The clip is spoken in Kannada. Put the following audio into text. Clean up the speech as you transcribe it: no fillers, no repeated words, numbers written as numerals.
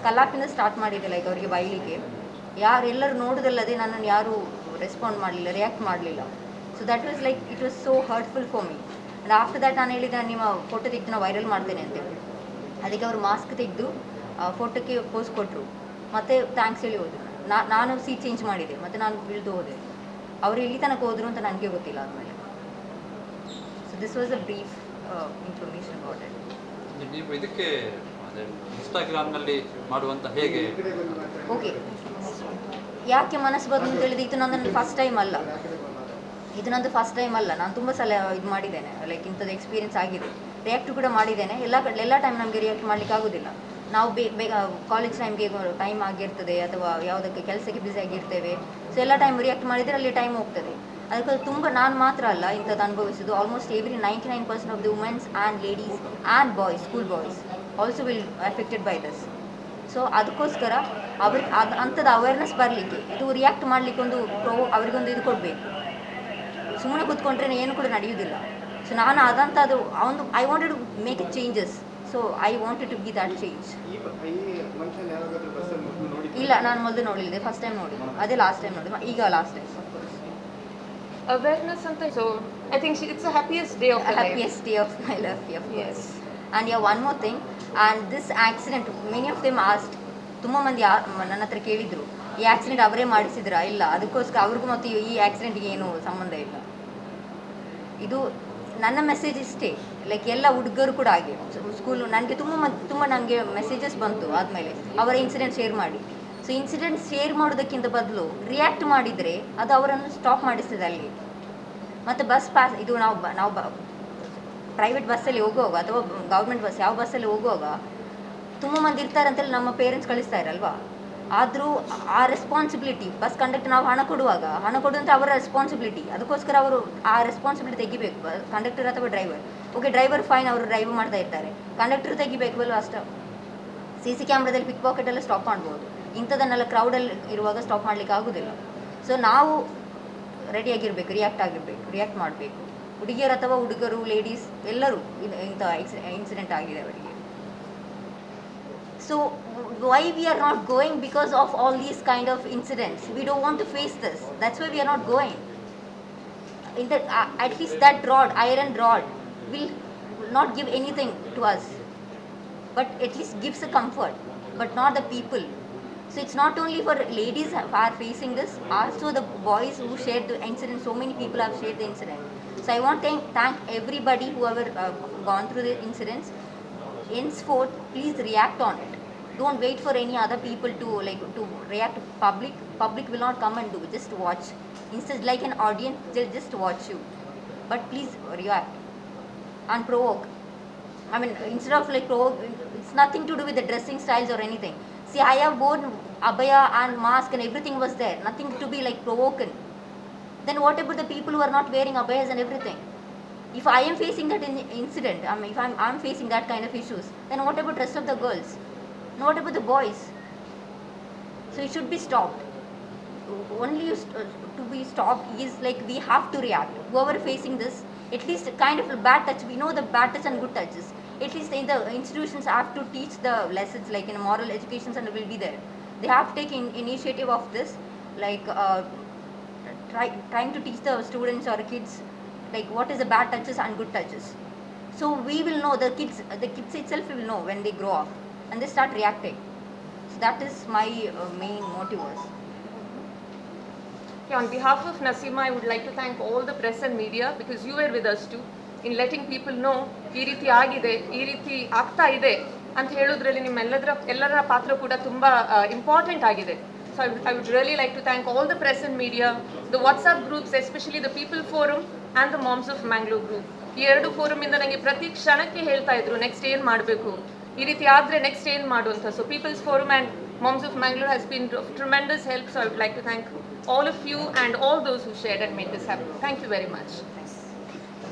ಕಲಾಪಿಂದ ಸ್ಟಾರ್ಟ್ ಮಾಡಿದೆ, ಲೈಕ್ ಅವರಿಗೆ ಬೈಲಿಕ್ಕೆ. ಯಾರೆಲ್ಲರೂ ನೋಡೋದಲ್ಲದೆ ನನ್ನನ್ನು ಯಾರೂ ರೆಸ್ಪಾಂಡ್ ಮಾಡಲಿಲ್ಲ, ರಿಯಾಕ್ಟ್ ಮಾಡಲಿಲ್ಲ. So that was like it was so hurtful for me. And after that ನಾನು ಹೇಳಿದೆ, ನಿಮ್ಮ ಫೋಟೋ ತೆಗೆದು ನಾನು ವೈರಲ್ ಮಾಡ್ತೇನೆ ಅಂತ. ಅದಕ್ಕೆ ಅವರು ಮಾಸ್ಕ್ ತೆಗೆದು ಫೋಟೋಕ್ಕೆ ಪೋಸ್ ಕೊಟ್ಟರು, ಮತ್ತು ಥ್ಯಾಂಕ್ಸ್ ಹೇಳಿ ಹೋದರು. ನಾನು ಸೀಟ್ ಚೇಂಜ್ ಮಾಡಿದೆ, ಮತ್ತು ನಾನು ಇಳಿದು ಹೋದೆ. ಅವರು ಎಲ್ಲಿ ತನಕ ಹೋದರು ಅಂತ ನನಗೆ ಗೊತ್ತಿಲ್ಲ ಆದಮೇಲೆ. So this was a brief information about it. ನೀವು ಇದಕ್ಕೆ ಇನ್ಸ್ಟಾಗ್ರಾಮ್ನಲ್ಲಿ ಮಾಡುವಂಥ ಹೇಗೆ ಓಕೆ, ಯಾಕೆ ಮನಸ್ಸು ಬಂತು ಅಂತ ಹೇಳಿದ್ರೆ, ಇದು ನನ್ನ ಫಸ್ಟ್ ಟೈಮ್ ಅಲ್ಲ, ನಾನು ತುಂಬ ಸಲ ಇದು ಮಾಡಿದ್ದೇನೆ, ಲೈಕ್ ಇಂಥದ್ದು ಎಕ್ಸ್ಪೀರಿಯನ್ಸ್ ಆಗಿದೆ. ರಿಯಾಕ್ಟ್ ಕೂಡ ಮಾಡಿದ್ದೇನೆ. ಎಲ್ಲ ಟೈಮ್ ನಮಗೆ ರಿಯಾಕ್ಟ್ ಮಾಡಲಿಕ್ಕೆ ಆಗೋದಿಲ್ಲ. ನಾವು ಬೇಗ ಕಾಲೇಜ್ ಟೈಮ್ ಆಗಿರ್ತದೆ, ಅಥವಾ ಯಾವುದಕ್ಕೆ ಕೆಲಸಕ್ಕೆ ಬ್ಯುಸಿ ಆಗಿರ್ತೇವೆ. ಸೊ ಎಲ್ಲ ಟೈಮ್ ರಿಯಾಕ್ಟ್ ಮಾಡಿದರೆ ಅಲ್ಲಿ ಟೈಮ್ ಹೋಗ್ತದೆ. ಅದಕ್ಕೆ ತುಂಬ ನಾನು ಮಾತ್ರ ಅಲ್ಲ ಇಂಥದ್ದು ಅನುಭವಿಸೋದು. Almost every 99% of the womens and ladies and boys, school boys also will affected by this. So ಅದಕ್ಕೋಸ್ಕರ ಅವ್ರಿಗೆ ಅಂಥದ್ದು ಅವೇರ್ನೆಸ್ ಬರಲಿಕ್ಕೆ, ಇದು ರಿಯಾಕ್ಟ್ ಮಾಡಲಿಕ್ಕೆ ಅವರಿಗೊಂದು ಇದು ಕೊಡಬೇಕು. ಸುಮ್ಮನೆ ಕೂತ್ಕೊಂಡ್ರೆ ಏನು ಕೂಡ ನಡೆಯುವುದಿಲ್ಲ. ಸೊ ನಾನು ಅದಂಥದ್ದು I wanted to make a changes. So I wanted to be that change. ಇಲ್ಲ, ನಾನು ಮೊದಲು ನೋಡಲಿಲ್ಲ, ಫಸ್ಟ್ ಟೈಮ್ ನೋಡಿ, ಅದೇ ಲಾಸ್ಟ್ ಟೈಮ್ ನೋಡಿ, ಈಗ last time. Awareness anta, so I think it's the happiest day of her life. Happiest day of my life, of course. And yeah, one more thing, and this accident, many of them asked, ತುಂಬ ಮಂದಿ ನನ್ನ ಹತ್ರ ಕೇಳಿದರು, ಈ ಆಕ್ಸಿಡೆಂಟ್ ಅವರೇ ಮಾಡಿಸಿದ್ರಾ? ಇಲ್ಲ, ಅದಕ್ಕೋಸ್ಕರ ಅವ್ರಿಗೂ ಮತ್ತು ಈ ಆಕ್ಸಿಡೆಂಟ್ಗೆ ಏನು ಸಂಬಂಧ ಇಲ್ಲ. ಇದು ನನ್ನ ಮೆಸೇಜ್ ಇಷ್ಟೇ, ಲೈಕ್ ಎಲ್ಲ ಹುಡುಗರು ಕೂಡ ಹಾಗೆ. ಸ್ಕೂಲು ನನಗೆ ತುಂಬ ನನಗೆ ಮೆಸೇಜಸ್ ಬಂತು ಆದಮೇಲೆ, ಅವರ ಇನ್ಸಿಡೆಂಟ್ ಶೇರ್ ಮಾಡಿ. ಸೊ ಇನ್ಸಿಡೆಂಟ್ ಶೇರ್ ಮಾಡೋದಕ್ಕಿಂತ ಬದಲು ರಿಯಾಕ್ಟ್ ಮಾಡಿದರೆ ಅದು ಅವರನ್ನು ಸ್ಟಾಪ್ ಮಾಡಿಸ್ತದೆ ಅಲ್ಲಿ. ಮತ್ತು ಬಸ್ ಪಾಸ್, ಇದು ನಾವು ಪ್ರೈವೇಟ್ ಬಸ್ಸಲ್ಲಿ ಹೋಗುವಾಗ ಅಥವಾ ಗೌರ್ಮೆಂಟ್ ಬಸ್, ಯಾವ ಬಸ್ಸಲ್ಲಿ ಹೋಗುವಾಗ ತುಂಬ ಮಂದಿ ಇರ್ತಾರೆ ಅಂತೇಳಿ ನಮ್ಮ ಪೇರೆಂಟ್ಸ್ ಕಳಿಸ್ತಾ ಇರಲ್ವಾ. ಆದರೂ ಆ ರೆಸ್ಪಾನ್ಸಿಬಿಲಿಟಿ ಬಸ್ ಕಂಡಕ್ಟರ್, ನಾವು ಹಣ ಕೊಡುವಂಥ ಅವರ ರೆಸ್ಪಾನ್ಸಿಬಿಲಿಟಿ. ಅದಕ್ಕೋಸ್ಕರ ಅವರು ಆ ರೆಸ್ಪಾನ್ಸಿಬಿಲಿಟಿ ತೆಗಿಬೇಕು, ಕಂಡಕ್ಟರ್ ಅಥವಾ ಡ್ರೈವರ್. ಓಕೆ, ಡ್ರೈವರ್ ಫೈನ್, ಅವರು ಡ್ರೈವ್ ಮಾಡ್ತಾ ಇರ್ತಾರೆ, ಕಂಡಕ್ಟರ್ ತೆಗಿಬೇಕಲ್ವ ಅಷ್ಟು. CC ಕ್ಯಾಮ್ರಾದಲ್ಲಿ ಪಿಕ್ ಪಾಕೆಟೆಲ್ಲ ಸ್ಟಾಪ್ ಮಾಡ್ಬೋದು, ಇಂಥದನ್ನೆಲ್ಲ ಕ್ರೌಡಲ್ಲಿ ಇರುವಾಗ ಸ್ಟಾಪ್ ಮಾಡಲಿಕ್ಕೆ ಆಗೋದಿಲ್ಲ. ಸೊ ನಾವು ರೆಡಿಯಾಗಿರಬೇಕು, ರಿಯಾಕ್ಟ್ ಮಾಡಬೇಕು. ಹುಡುಗಿಯರು ಅಥವಾ ಹುಡುಗರು, ಲೇಡೀಸ್ ಎಲ್ಲರೂ ಇಂಥ ಇನ್ಸಿಡೆಂಟ್ ಆಗಿದೆ ಅವರಿಗೆ. So why we are not going? Because of all these kind of incidents. We don't want to face this. That's why we are not going. At least that rod, iron rod, will not give anything to us, but at least gives a comfort, but not the people. So it's not only for ladies who are facing this, also the boys who shared the incident. So many people have shared the incident. So I want to thank everybody who have gone through the incidents. Henceforth, please react on it. Don't wait for any other people to react. Public will not come and do, just watch. Instead, like an audience, they'll just watch you. But please react and provoke. I mean, instead of provoke, it's nothing to do with the dressing styles or anything. See, I have worn abaya and mask and everything was there. Nothing to be provoken. Then what about the people who are not wearing abayas and everything? If I am facing that incident, I mean, if I'm facing that kind of issues, then what about rest of the girls? And what about the boys? So it should be stopped. Only to be stopped is we have to react. Whoever facing this, at least kind of a bad touch, we know the bad touch and good touches. At least in the institutions have to teach the lessons, in moral education, and will be there. They have to take initiative of this, trying to teach the students or kids what is the bad touches and good touches. So we will know, the kids itself will know when they grow up and they start reacting. So that is my main motive was. Okay, on behalf of Naseema, I would like to thank all the press and media, because you were with us too, in letting people know ಈ ರೀತಿ ಆಗಿದೆ, ಈ ರೀತಿ ಆಗ್ತಾ ಇದೆ ಅಂತ ಹೇಳೋದ್ರಲ್ಲಿ ಎಲ್ಲರ ಪಾತ್ರ ಕೂಡ ತುಂಬ ಇಂಪಾರ್ಟೆಂಟ್ ಆಗಿದೆ. So I would really like to thank all the press and media, the WhatsApp groups, especially the People Forum and the Moms of Mangalore group. ಈ ಎರಡು ಫೋರಮ್ ಇಂದ ನನಗೆ ಪ್ರತಿ ಕ್ಷಣಕ್ಕೆ ಹೇಳ್ತಾ ಇದ್ರು ನೆಕ್ಸ್ಟ್ ಏನು ಮಾಡಬೇಕು, ಈ ರೀತಿ ಆದರೆ ನೆಕ್ಸ್ಟ್ ಏನು ಮಾಡು ಅಂತ. So People's Forum and Moms of Mangalore has been of tremendous help. So I would like to thank all of you and all those who shared and made this happen. Thank you very much.